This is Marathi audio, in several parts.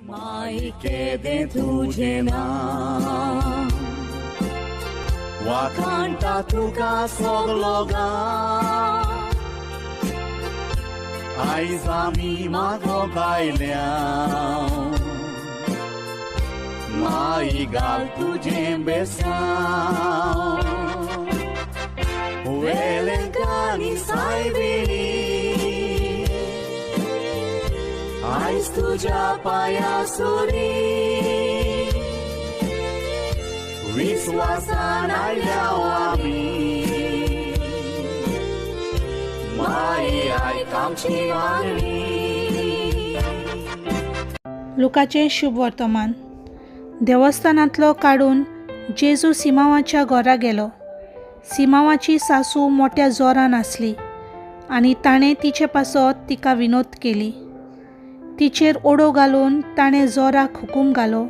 मायकेदे तुझे नाम वाकांटा तुका सगलो गांव आयज आमी मागो गायल्या माई घाल तुझें बेसांव वेलेंकांनी सायबिणी आयज तुझ्या पाया सोरी विश्वासान आयल्याव आमी माई आयक आमची मागणी. लुकाचे शुभ वर्तमान. देवस्थानांतलो काडून जेजू सिमावाच्या घरा गेलो. सिमावाची सासू मोठ्या जोरान आसली आनी ताणें तिचे पासत तिका विनोद केली. तिचेर ओडो घालून ताणें जोराक हुकूम घालो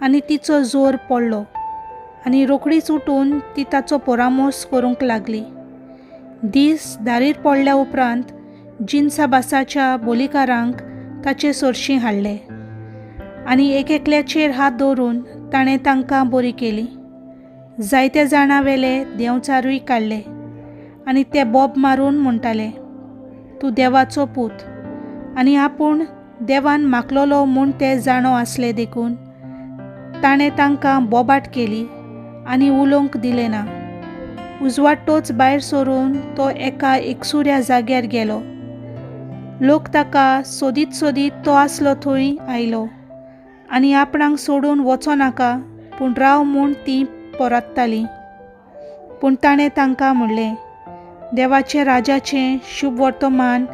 आनी तिचो जोर पडलो आनी रोखडीच उठून ती ताचो परामोस करूंक लागली. दीस दारीर पडल्या उपरांत जिन्सा बासाच्या बोलिकारांक ताचे सोरशीं हाडलें आनी एकल्याचेर हात दवरून ताणें तांकां बरी केली. जायत्या जाणां वेले देंवचारूय काडले आनी ते बोब मारून म्हणटाले, तूं देवाचो पूत. आनी आपूण देवान मागलोलो म्हूण ते जाणो आसले देखून ताणें तांकां बोबाट केली आनी उलोवंक दिलें ना. उजवाडटोच भायर सरून तो एका एकसुऱ्या जाग्यार गेलो. लोक ताका सोदीत सोदीत तो आसलो थंय आयलो आनी आपणाक सोडून वचो नाका पूण राव म्हूण तीं पोरात्तालीं. पूण ताणें तांकां म्हणलें, देवाचे राजाचें शुभ वर्तमान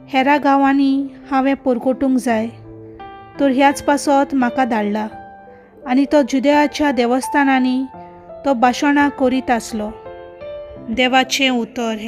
हेरा गांवांनी हांवें परगटूंक जाय तर ह्याच पासत म्हाका धाडला. आनी तो जुदेयाच्या देवस्थानांनी तो भाशणां करीत आसलो. देवाचें उतर.